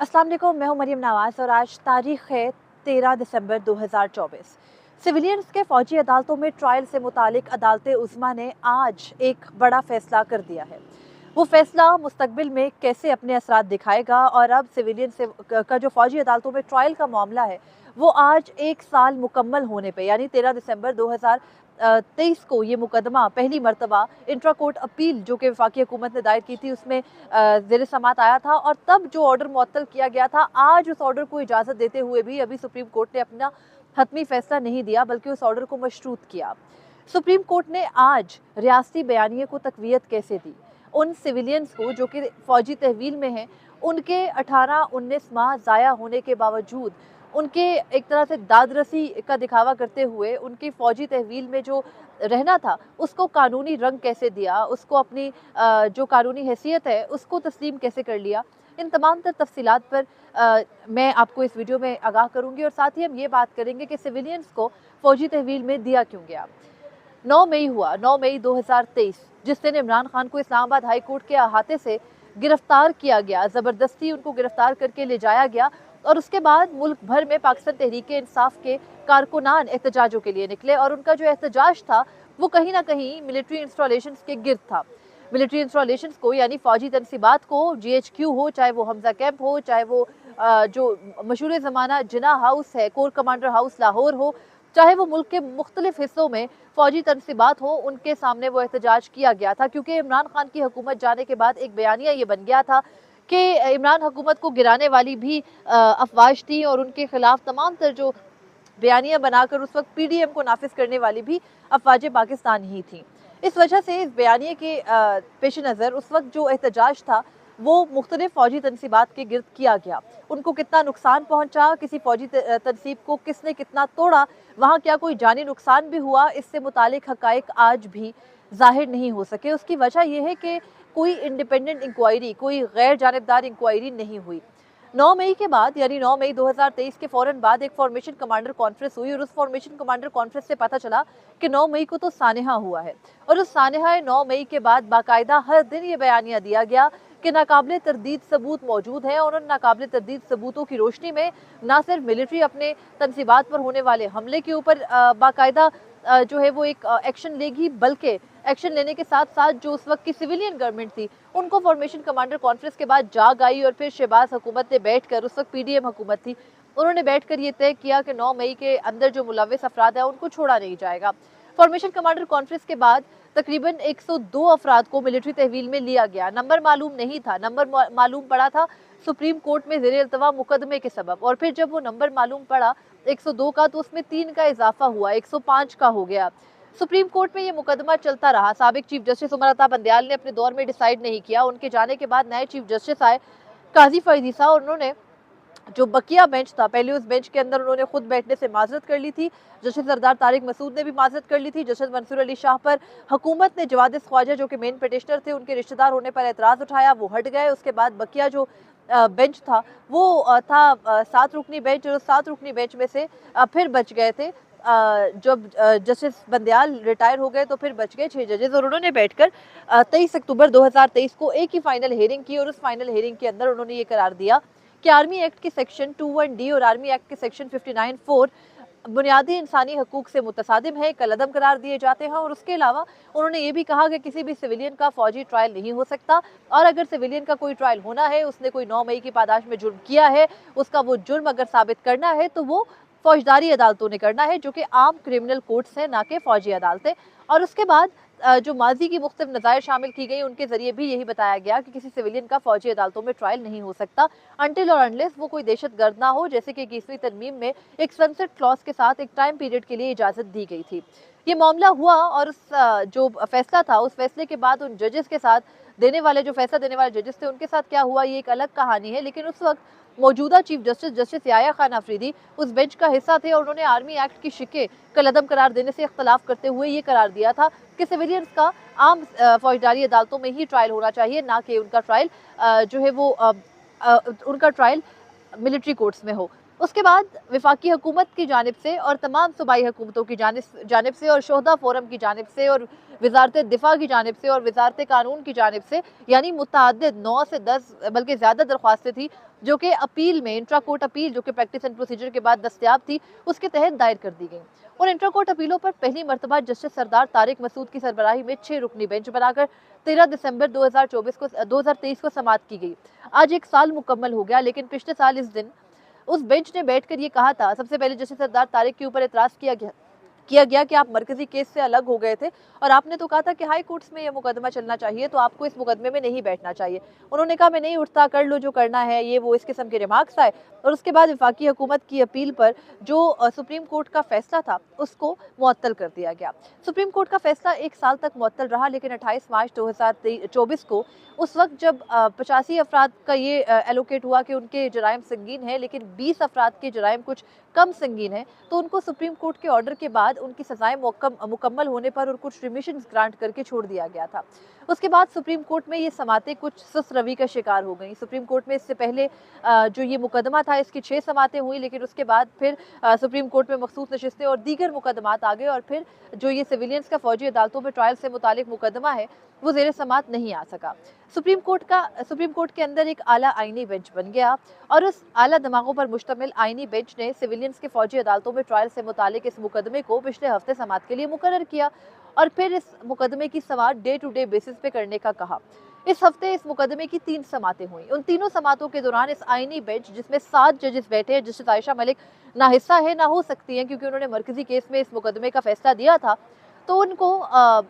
अस्सलाम वालेकुम, मैं हूं मरियम नवाज़ और आज तारीख है 13 दिसंबर 2024। सिविलियंस के फ़ौजी अदालतों में ट्रायल से मुतालिक अदालत उज़्मा ने आज एक बड़ा फैसला कर दिया है। वो फैसला मुस्तकबिल में कैसे अपने असरात दिखाएगा और अब सिविलियन से का जो फ़ौजी अदालतों में ट्रायल का मामला है वो आज 1 साल मुकम्मल होने पे यानी 13 दिसंबर 2023 को ये मुकदमा पहली मरतबा इंट्रा कोर्ट अपील जो कि वफाकी हुकूमत ने दायर की थी उसमें ज़ेर समात आया था और तब जो ऑर्डर मुअत्तल किया गया था, आज उस ऑर्डर को इजाज़त देते हुए भी अभी सुप्रीम कोर्ट ने अपना हतमी फैसला नहीं दिया बल्कि उस ऑर्डर को मशरूत किया। सुप्रीम कोर्ट ने आज रियासती बयानिए को तकवीयत कैसे दी, उन सिविलियंस को जो कि फौजी तहवील में हैं, उनके 18-19 माह ज़ाया होने के बावजूद उनके एक तरह से दादरसी का दिखावा करते हुए उनकी फौजी तहवील में जो रहना था उसको कानूनी रंग कैसे दिया, उसको अपनी जो कानूनी हैसियत है उसको तस्लीम कैसे कर लिया। इन तमाम तर तफसीलात पर मैं आपको इस वीडियो में आगाह करूंगी और साथ ही हम ये बात करेंगे कि सिविलियंस को फौजी तहवील में दिया क्यों गया। 9 मई हुआ, 9 मई 2023, जिस दिन इमरान खान को इस्लामाबाद हाई कोर्ट के अहाते से गिरफ्तार किया गया, ज़बरदस्ती उनको गिरफ्तार करके ले जाया गया और उसके बाद मुल्क भर में पाकिस्तान तहरीक इंसाफ के कारकुनान एहतजाजों के लिए निकले और उनका जो एहतजाज था वो कहीं ना कहीं मिलिट्री इंस्टॉलेशन के गिर्द था। मिलिट्री इंस्टॉलेशन को यानी फौजी तनसीबात को, GHQ हो, चाहे वो हमजा कैंप हो, चाहे वो जो मशहूर ज़माना जिना हाउस है, कोर कमांडर हाउस लाहौर हो, चाहे वो मुल्क के मुख्तलिफ हिस्सों में फौजी तनसीबात हो, उनके सामने वो एहतजाज किया गया था क्योंकि इमरान खान की हुकूमत जाने के बाद एक बयानिया ये बन गया था कि इमरान हुकूमत को गिराने वाली भी अफवाज थी और उनके खिलाफ तमाम तर जो बयानियाँ बनाकर उस वक्त PDM को नाफिज करने वाली भी अफवाज पाकिस्तान ही थी। इस वजह से इस बयानिए के पेश नज़र उस वक्त जो एहतजाज था वो मुख्तलिफ फौजी तनसीबात के गिर्द किया गया। उनको कितना नुकसान पहुंचा, किसी फौजी तनसीब को किसने कितना तोड़ा, वहाँ क्या कोई जानी नुकसान भी हुआ, इससे मुतालिक हकाइक आज भी जाहिर नहीं हो सके। उसकी वजह यह है कि कोई इंडिपेंडेंट इंक्वायरी, कोई गैर जानिबदार इंक्वायरी नहीं हुई। 9 मई के बाद यानी 9 मई 2023 के फौरन बाद एक फॉर्मेशन कमांडर कॉन्फ्रेंस हुई और उस फॉर्मेशन कमांडर कॉन्फ्रेंस से पता चला कि 9 मई को तो सानेहा हुआ है और उस सानेहा 9 मई के बाद बाकायदा हर दिन ये बयानिया दिया गया कि नाकाबिले तरदीद सबूत मौजूद हैं और उन नाकाबिले तरदीद सबूतों की रोशनी में ना सिर्फ मिलिट्री अपने तनसीबात पर होने वाले हमले के ऊपर बाकायदा जो है वो एक एक्शन लेगी, बल्कि एक्शन लेने के साथ साथ जो उस वक्त की सिविलियन गवर्नमेंट थी उनको फॉर्मेशन कमांडर कॉन्फ्रेंस के बाद जाग आई और फिर शहबाज हुकूमत ने बैठकर, उस वक्त PDM हुकूमत थी, उन्होंने बैठकर ये तय किया कि 9 मई के अंदर जो मुलविस अफराद है उनको छोड़ा नहीं जाएगा। फॉर्मेशन कमांडर कॉन्फ्रेंस के बाद तकरीबन 102 अफराद को मिलिट्री तहवील में लिया गया। नंबर मालूम नहीं था, नंबर मालूम पड़ा था सुप्रीम कोर्ट में ज़ेर इल्तवा मुकदमे के सबब और फिर जब वो नंबर मालूम पड़ा 102 का तो उसमें 3 का इजाफा हुआ, 105 का हो गया। सुप्रीम कोर्ट में ये मुकदमा चलता रहा। साबिक चीफ जस्टिस उमर अता बंदयाल ने अपने दौर में डिसाइड नहीं किया। उनके जाने के बाद नए चीफ जस्टिस आए काजी फरीद और उन्होंने जो बकिया बेंच था, पहले उस बेंच के अंदर उन्होंने खुद बैठने से माजरत कर ली थी। जस्टिस सरदार तारिक मसूद ने भी माजरत कर ली थी। जस्टिस मंसूर अली शाह पर हुकूमत ने जवाद ख्वाजा जो कि मेन पिटिशनर थे, उनके रिश्तेदार होने पर एतराज़ उठाया, वो हट गए। उसके बाद बकिया जो बेंच था वो था 7 रुकनी बेंच और 7 रुकनी बेंच में से फिर बच गए थे जब जस्टिस बंदयाल रिटायर हो गए तो फिर बच गए 6 जजेस और उन्होंने बैठकर 23 अक्टूबर 2023 को एक ही फाइनल हेयरिंग की और उस फाइनल हेयरिंग के अंदर उन्होंने ये करार दिया कि आर्मी एक्ट के सेक्शन 21D और आर्मी एक्ट के सेक्शन 59(4) बुनियादी इंसानी हकूक से मुतसादिम है, कलअदम करार दिए जाते हैं। और उसके अलावा उन्होंने ये भी कहा कि किसी भी सिविलियन का फौजी ट्रायल नहीं हो सकता और अगर सिविलियन का कोई ट्रायल होना है, उसने कोई 9 मई की पादाश में जुर्म किया है, उसका वो जुर्म अगर साबित करना है तो वो फौजदारी अदालतों ने करना है जो कि आम क्रिमिनल कोर्ट्स हैं, ना कि फौजी अदालतें। और उसके बाद जो माजी की मुख्तलिफ नज़ायर शामिल की गई उनके जरिए भी यही बताया गया कि किसी सिविलियन का फौजी अदालतों में ट्रायल नहीं हो सकता अनटिल और अनलेस वो कोई दहशत गर्द ना हो, जैसे कि 21वीं तरमीम में एक सनसेट क्लॉज के साथ एक टाइम पीरियड के लिए इजाज़त दी गई थी। ये मामला हुआ और उस जो फैसला था उस फैसले के बाद उन जजेस के साथ देने वाले जो फैसला देने वाले जजेस थे उनके साथ क्या हुआ ये एक अलग कहानी है। लेकिन उस वक्त मौजूदा chief justice justice Yahya Khan Afridi उस बेंच का हिस्सा थे और उन्होंने आर्मी एक्ट की शिके कलअदम करार देने से इख्तलाफ करते हुए ये करार दिया था कि सिविलियंस का आम फौजदारी अदालतों में ही ट्रायल होना चाहिए, ना कि उनका ट्रायल जो है वो उनका ट्रायल मिलिट्री कोर्ट्स में हो। उसके बाद वफाकी हुकूमत की जानिब से और तमाम सूबाई हुकूमतों की जानिब से और शोहदा फोरम की जानिब से और वजारत दिफा की जानिब से और वजारत कानून की जानिब से यानी मुतअद्दिद 9 से 10 बल्कि ज़्यादा दरख्वास्तें थी जो कि अपील में इंट्रा कोर्ट अपील जो कि प्रैक्टिस एंड प्रोसीजर के बाद दस्तयाब थी उसके तहत दायर कर दी गई। और इंट्रा कोर्ट अपीलों पर पहली मरतबा जस्टिस सरदार तारिक मसूद की सरबराही में 6 रुकनी बेंच बनाकर 13 दिसंबर 2023 को समाअत की गई। आज एक साल मुकम्मल हो गया, लेकिन पिछले साल इस दिन उस बेंच ने बैठकर ये कहा था, सबसे पहले जस्टिस सरदार तारिक के ऊपर एतराज किया गया कि आप मरकजी केस से अलग हो गए थे और आपने तो कहा था कि हाई कोर्ट्स में ये मुकदमा चलना चाहिए, तो आपको इस मुकदमे में नहीं बैठना चाहिए। उन्होंने कहा मैं नहीं उठता, कर लो जो करना है, ये वो इस किस्म के रिमार्क्स आए। और उसके बाद वफाकी हुकूमत की अपील पर जो सुप्रीम कोर्ट का फैसला था उसको मुअत्तल कर दिया गया। सुप्रीम कोर्ट का फैसला एक साल तक मुअत्तल रहा, लेकिन 28 मार्च 2024 को उस वक्त जब 85 अफराद का ये एलोकेट हुआ कि उनके जराइम संगीन है, लेकिन 20 अफराद के जराइम कुछ कम संगीन है, तो उनको सुप्रीम कोर्ट के ऑर्डर के बाद उनकी सजाएं मुकम्मल होने पर और कुछ रिमिशन ग्रांट करके छोड़ दिया गया था। उसके बाद सुप्रीम कोर्ट में ये समातें कुछ सुस्त रवि का शिकार हो गई। सुप्रीम कोर्ट में इससे पहले जो ये मुकदमा था इसकी 6 समातें हुई, लेकिन उसके बाद फिर सुप्रीम कोर्ट में मखसूस नशिस्तें और दीगर मुकदमात आ गए और फिर जो ये सिविलियंस का फौजी अदालतों में ट्रायल से मुतालिक मुकदमा है वो ज़ेर समात नहीं आ सका। सुप्रीम कोर्ट के अंदर एक आला आईनी बेंच बन गया और उस आला दिमागों पर मुश्तमिल आईनी बेंच ने सिविलियंस के फौजी अदालतों में ट्रायल से मुतालिक इस मुकदमे को पिछले हफ्ते समात के लिए मुकर्रर किया और फिर इस मुकदमे की समात डे टू डे बेसिस पे करने का कहा। इस हफ्ते इस मुकदमे की 3 समातें हुई। उन तीनों समातों के दौरान इस आईनी बेंच जिसमें 7 जजेस बैठे हैं, जस्टिस आयशा मलिक ना हिस्सा है ना हो सकती हैं क्योंकि उन्होंने मरकजी केस में इस मुकदमे का फैसला दिया था, तो उनको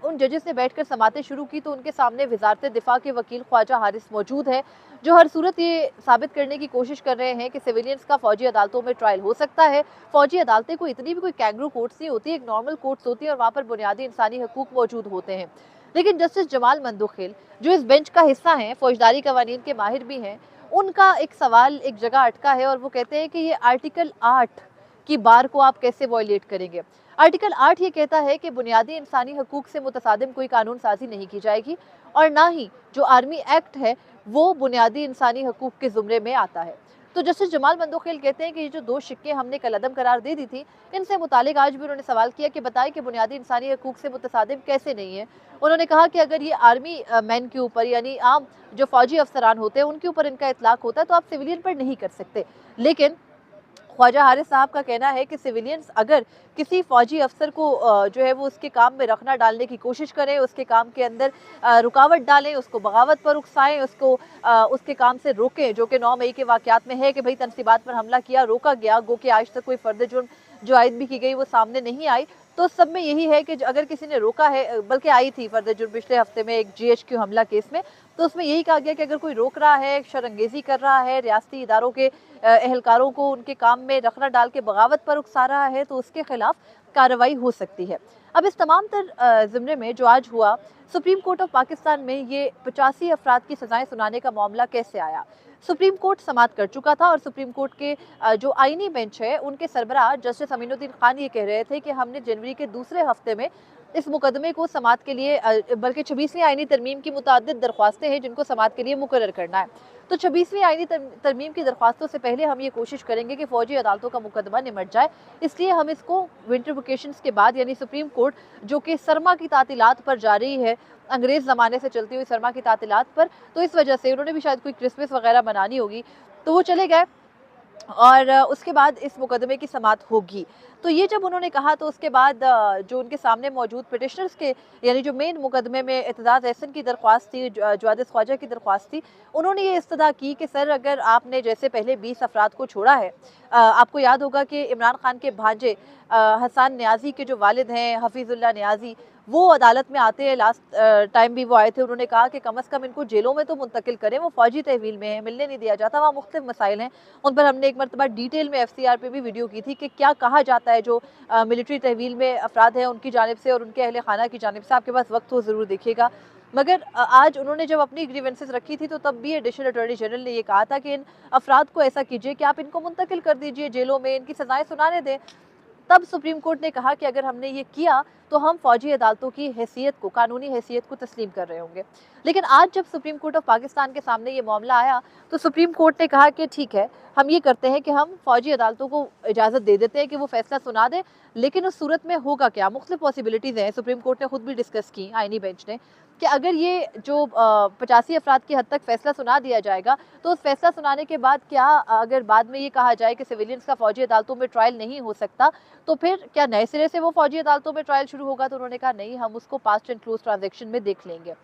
उन जजेस ने बैठकर समातें शुरू की तो उनके सामने वजारत दिफा के वकील ख्वाजा हारिस मौजूद है, जो हर सूरत ये साबित करने की कोशिश कर रहे हैं कि सिविलियंस का फौजी अदालतों में ट्रायल हो सकता है। फौजी अदालतें कोई इतनी भी कोई कैंगरू कोर्ट्स नहीं होती, एक नॉर्मल कोर्ट्स होती है और वहाँ पर बुनियादी इंसानी हकूक मौजूद होते हैं। लेकिन जस्टिस जमाल मंदोखिल जो इस बेंच का हिस्सा हैं, फौजदारी कवानीन के माहिर भी हैं, उनका एक सवाल एक जगह अटका है और वो कहते हैं कि ये आर्टिकल 8 की बार को आप कैसे वॉयलेट करेंगे। आर्टिकल 8 ये कहता है कि बुनियादी इंसानी हकूक से मुतसादिम कोई कानून साजी नहीं की जाएगी और ना ही जो आर्मी एक्ट है वो बुनियादी इंसानी हकूक के जुमरे में आता है। तो जस्टिस जमाल मंदोखिल कहते हैं कि ये जो 2 शिक्के हमने कलअदम करार दे दी थी, इनसे मुतालिक आज भी उन्होंने सवाल किया कि बताएं कि बुनियादी इंसानी हकूक से मुतसादिम कैसे नहीं है। उन्होंने कहा कि अगर ये आर्मी मैन के ऊपर यानी आम जो फौजी अफसरान होते हैं उनके ऊपर इनका इतलाक होता है तो आप सिविलियन पर नहीं कर सकते। लेकिन ख्वाजा हारिस साहब का कहना है कि सिविलियंस अगर किसी फौजी अफसर को जो है वो उसके काम में रखना डालने की कोशिश करें, उसके काम के अंदर रुकावट डालें, उसको बगावत पर उकसाएं, उसको उसके काम से रोकें, जो कि 9 मई के वाक़यात में है कि भाई तनसीबात पर हमला किया, रोका गया, गो कि आज तक कोई फर्द जुर्म जो आयद भी की गई वो सामने नहीं आई। तो सब में यही है कि अगर किसी ने रोका है, बल्कि आई थी फर्द जुर्म पिछले हफ्ते में एक GHQ हमला केस में, तो उसमें यही कहा गया कि अगर कोई रोक रहा है, शरंगेजी कर रहा है, रियासती इदारों के एहलकारों को उनके काम में रखना डाल के बगावत पर उकसा रहा है तो उसके खिलाफ कार्रवाई हो सकती है। अब इस तमाम तर ज़िम्रे में जो आज हुआ, सुप्रीम कोर्ट ऑफ पाकिस्तान में ये 85 अफराद की सजाएं सुनाने का मामला कैसे आया? सुप्रीम कोर्ट समाअत कर चुका था और सुप्रीम कोर्ट के जो आईनी बेंच है उनके सरबराह जस्टिस अमीनुद्दीन खान ये कह रहे थे कि हमने जनवरी के दूसरे हफ्ते में इस मुकदमे को समाअत के लिए बल्कि 26वीं आईनी तरमीम की मुताद्दिद दरख्वास्तें हैं जिनको समाअत के लिए मुकर्रर करना है। तो 26वीं आईनी तरमीम की दरख्वास्तों से पहले हम ये कोशिश करेंगे कि फौजी अदालतों का मुकदमा निमट जाए, इसलिए हम इसको विंटर वेकेशंस के बाद यानी सुप्रीम कोर्ट जो कि सरमा की तातीलात पर जा रही है, अंग्रेज़ ज़माने से चलती हुई सरमा की तातीलात पर, तो इस वजह से उन्होंने भी शायद कोई क्रिसमस वगैरह मनानी होगी तो वो चले गए और उसके बाद इस मुकदमे की समाअत होगी। तो ये जब उन्होंने कहा तो उसके बाद जो उनके सामने मौजूद पिटिशनर्स के यानी जो मेन मुकदमे में एतजाज़ एहसन की दरख्वास्त थी, जवादिस ख्वाजा की दरख्वास्त थी, उन्होंने ये इस्तदा की कि सर अगर आपने जैसे पहले 20 अफराद को छोड़ा है, आपको याद होगा कि इमरान खान के भांजे हसन न्याजी के जो वालिद हैं हफीज़ुल्लाह न्याजी, वो अदालत में आते हैं, लास्ट टाइम भी वो आए थे, उन्होंने कहा कि कम अज़ कम इनको जेलों में तो मुंतकिल करें, वो फौजी तहवील में है, मिलने नहीं दिया जाता, वहाँ मुख्तलिफ मसाइल हैं, उन पर हमने एक मरतबा डिटेल में FCR पे भी वीडियो की थी कि क्या कहा जाता है जो मिलिट्री तहवील में अफराद हैं उनकी जानिब से और उनके अहले खाना की जानिब से। आपके पास वक्त हो ज़रूर देखिएगा। मगर आज उन्होंने जब अपनी ग्रीवेंसेस रखी थी तो तब भी एडिशनल अटॉर्नी जनरल ने ये कहा था कि इन अफराद को ऐसा कीजिए कि आप इनको मुंतकिल कर दीजिए जेलों में, इनकी सजाएं सुनाने दें। तब सुप्रीम कोर्ट ने कहा कि अगर हमने ये किया तो हम फौजी अदालतों की हैसियत को, कानूनी हैसियत को तस्लीम कर रहे होंगे। लेकिन आज जब सुप्रीम कोर्ट ऑफ पाकिस्तान के सामने ये मामला आया तो सुप्रीम कोर्ट ने कहा कि ठीक है, हम ये करते हैं कि हम फौजी अदालतों को इजाज़त दे देते हैं कि वो फैसला सुना दें, लेकिन उस सूरत में होगा क्या? मुख्तलिफ पॉसिबिलिटीज़ हैं, सुप्रीम कोर्ट ने खुद भी डिस्कस की आईनी बेंच ने, कि अगर ये जो 85 अफराद की हद तक फैसला सुना दिया जाएगा, तो उस फैसला सुनाने के बाद क्या अगर बाद में ये कहा जाए कि सिविलियंस का फौजी अदालतों में ट्रायल नहीं हो सकता, तो फिर क्या नए सिरे से वो फौजी अदालतों में ट्रायल शुरू होगा? तो उन्होंने कहा नहीं, हम उसको पास्ट एंड क्लोज ट्रांजैक्शन में देख लेंगे।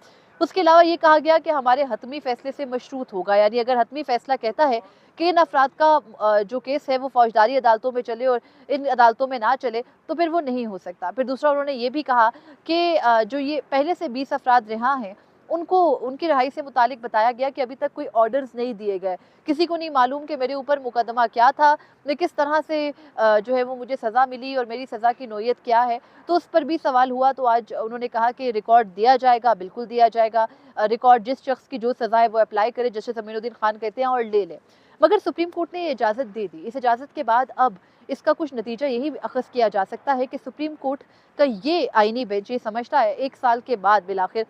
उसके अलावा ये कहा गया कि हमारे हतमी फैसले से मशरूत होगा, यानी अगर हतमी फैसला कहता है कि इन अफराद का जो केस है वो फौजदारी अदालतों में चले और इन अदालतों में ना चले, तो फिर वो नहीं हो सकता। फिर दूसरा उन्होंने ये भी कहा कि जो ये पहले से 20 अफराद रिहा हैं, उनको उनकी रिहाई से मुतालिक बताया गया कि अभी तक कोई ऑर्डर्स नहीं दिए गए, किसी को नहीं मालूम कि मेरे ऊपर मुकदमा क्या था, मैं किस तरह से जो है वो मुझे सज़ा मिली और मेरी सज़ा की नोयत क्या है। तो उस पर भी सवाल हुआ, तो आज उन्होंने कहा कि रिकॉर्ड दिया जाएगा, बिल्कुल दिया जाएगा। रिकॉर्ड जिस शख्स की जो सज़ा है वो अप्लाई करे, जस्टिस अमीनुद्दीन खान कहते हैं, और ले लें। मगर सुप्रीम कोर्ट ने ये इजाज़त दे दी। इस इजाज़त के बाद अब इसका कुछ नतीजा यही अख़ज़ किया जा सकता है कि सुप्रीम कोर्ट का ये आईनी बेंच ये समझता है 1 साल के बाद बिलाखिर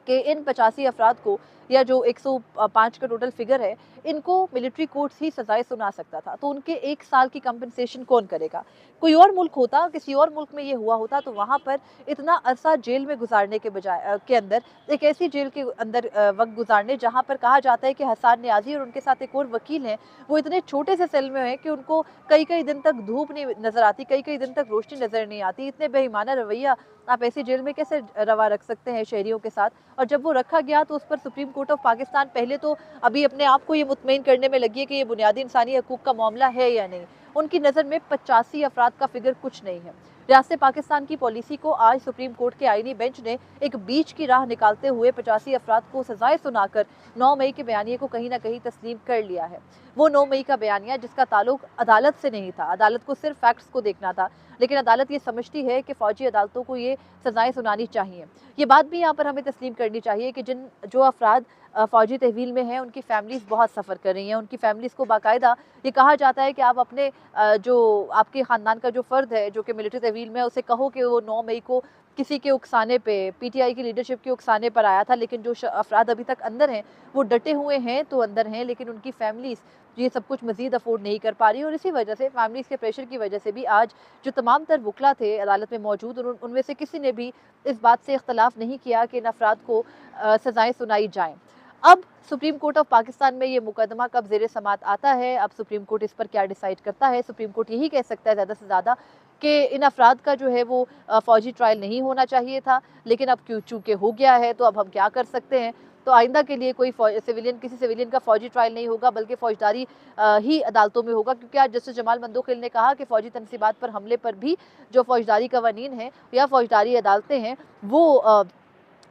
कि इन 85 अफराद को, या जो 105 का टोटल फिगर है, इनको मिलिट्री कोर्ट्स ही सजाएं सुना सकता था। तो उनके 1 साल की कंपनसेशन कौन करेगा? कोई और मुल्क होता, किसी और मुल्क में ये हुआ होता, तो वहाँ पर इतना अरसा जेल में गुजारने के बजाय के अंदर एक ऐसी जेल के अंदर वक्त गुजारने जहाँ पर कहा जाता है कि हसन न्याजी और उनके साथ एक और वकील हैं, वो इतने छोटे से सेल में हैं कि उनको कई कई दिन तक धूप नहीं नजर आती, कई कई दिन तक रोशनी नजर नहीं आती। इतने बेईमाना रवैया आप ऐसी जेल में कैसे रवा रख सकते हैं शहरियों के साथ? और जब वो रखा गया तो उस पर सुप्रीम कोर्ट ऑफ पाकिस्तान पहले तो अभी अपने आप को ये मुतमईन करने में लगी है कि ये बुनियादी इंसानी हकूक का मामला है या नहीं। उनकी नज़र में 85 अफराद का फिगर कुछ नहीं है। रियासत पाकिस्तान की पॉलिसी को आज सुप्रीम कोर्ट के आईनी बेंच ने एक बीच की राह निकालते हुए 85 अफराद को सजाएं सुनाकर 9 मई के बयानिए को कहीं ना कहीं तस्लीम कर लिया है। वो 9 मई का बयानिया जिसका ताल्लुक अदालत से नहीं था, अदालत को सिर्फ फैक्ट्स को देखना था, लेकिन अदालत ये समझती है कि फौजी अदालतों को ये सजाएं सुनानी चाहिए। ये बात भी यहाँ पर हमें तस्लीम करनी चाहिए कि जो अफराद फौजी तहवील में हैं, उनकी फैमिलीज़ बहुत सफ़र कर रही हैं। उनकी फैमिलीज़ को बाकायदा ये कहा जाता है कि आप अपने जो आपके ख़ानदान का जो फ़र्द है जो कि मिलिट्री तहवील में है, उसे कहो कि वो 9 मई को किसी के उकसाने पे, पीटीआई की लीडरशिप के उकसाने पर आया था। लेकिन जो अफराद अभी तक अंदर हैं वो डटे हुए हैं तो अंदर हैं, लेकिन उनकी फैमिलीज़ ये सब कुछ मज़ीद अफोर्ड नहीं कर पा रही, और इसी वजह से फैमिलीज़ के प्रेशर की वजह से भी आज जो तमाम तर वकला थे अदालत में मौजूद, उनमें से किसी ने भी इस बात से इख्तलाफ नहीं किया कि इन अफराद को सज़ाएँ सुनाई जाएँ। अब सुप्रीम कोर्ट ऑफ पाकिस्तान में ये मुकदमा कब ज़ेरे समात आता है, अब सुप्रीम कोर्ट इस पर क्या डिसाइड करता है? सुप्रीम कोर्ट यही कह सकता है ज़्यादा से ज़्यादा कि इन अफराद का जो है वो फ़ौजी ट्रायल नहीं होना चाहिए था, लेकिन अब चूँकि हो गया है तो अब हम क्या कर सकते हैं? तो आइंदा के लिए कोई किसी सिविलियन का फ़ौजी ट्रायल नहीं होगा, बल्कि फ़ौजदारी ही अदालतों में होगा, क्योंकि आज जस्टिस जमाल मंदोखिल ने कहा कि फ़ौजी तनसीबात पर हमले पर भी जो फ़ौजदारी कवानीन हैं या फ़ौजदारी अदालतें हैं वो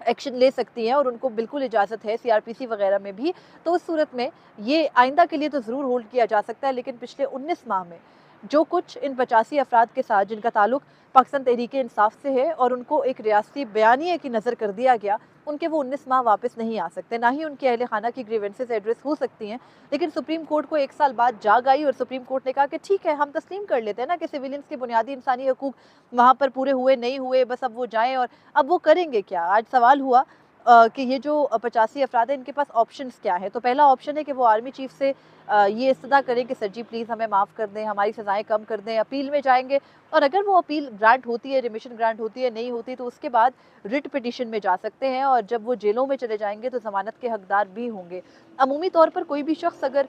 एक्शन ले सकती हैं और उनको बिल्कुल इजाज़त है सीआरपीसी वगैरह में भी। तो उस सूरत में ये आइंदा के लिए तो ज़रूर होल्ड किया जा सकता है, लेकिन पिछले 19 माह में जो कुछ इन 85 अफराद के साथ जिनका ताल्लुक पाकिस्तान तहरीक इंसाफ से है और उनको एक रियासती बयानिए की नज़र कर दिया गया, उनके वो 19 माह वापस नहीं आ सकते, ना ही उनके अहले खाना की ग्रीवेंसेस एड्रेस हो सकती हैं। लेकिन सुप्रीम कोर्ट को 1 साल बाद जाग आई और सुप्रीम कोर्ट ने कहा कि ठीक है, हम तस्लीम कर लेते हैं ना कि सिविलियंस के बुनियादी इंसानी हकूक वहाँ पर पूरे हुए नहीं हुए, बस अब वो जाएँ। और अब वो करेंगे क्या? आज सवाल हुआ कि ये जो 85 अफराद हैं, इनके पास ऑप्शंस क्या है? तो पहला ऑप्शन है कि वो आर्मी चीफ से ये इस्तदा करें कि सर जी प्लीज़ हमें माफ़ कर दें, हमारी सज़ाएँ कम कर दें, अपील में जाएंगे, और अगर वो अपील ग्रांट होती है, रिमिशन ग्रांट होती है, नहीं होती, तो उसके बाद रिट पिटिशन में जा सकते हैं, और जब वो जेलों में चले जाएंगे तो ज़मानत के हकदार भी होंगे। अमूमी तौर पर कोई भी शख्स अगर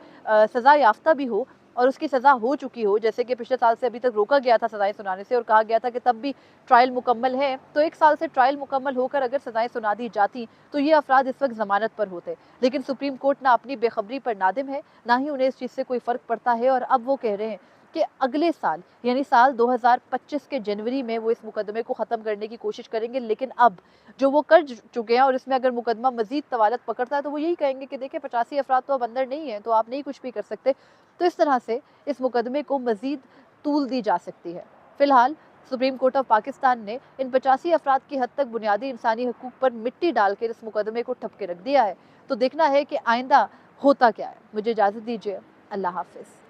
सज़ा याफ्ता भी हो और उसकी सज़ा हो चुकी हो, जैसे कि पिछले साल से अभी तक रोका गया था सज़ाएँ सुनाने से और कहा गया था कि तब भी ट्रायल मुकम्मल है, तो 1 साल से ट्रायल मुकम्मल होकर अगर सज़ाएँ सुना दी जाती तो ये अफराद इस वक्त ज़मानत पर होते। लेकिन सुप्रीम कोर्ट ना अपनी बेखबरी पर नादिम है, ना ही उन्हें इस चीज़ से कोई फ़र्क पड़ता है, और अब वो कह रहे हैं कि अगले साल यानी साल 2025 के जनवरी में वो इस मुकदमे को ख़त्म करने की कोशिश करेंगे। लेकिन अब जो वो कर चुके हैं, और इसमें अगर मुकदमा मज़ीद तवालत पकड़ता है तो वो यही कहेंगे कि देखिए 85 अफराद तो अब अंदर नहीं है, तो आप नहीं कुछ भी कर सकते। तो इस तरह से इस मुकदमे को मज़ीद तूल दी जा सकती है। फ़िलहाल सुप्रीम कोर्ट ऑफ पाकिस्तान ने इन 85 अफराद की हद तक बुनियादी इंसानी हकूक़ पर मिट्टी डालकर इस मुकदमे को ठप के रख दिया है। तो देखना है कि आइंदा होता क्या है। मुझे इजाज़त दीजिए। अल्लाह हाफ़िज़।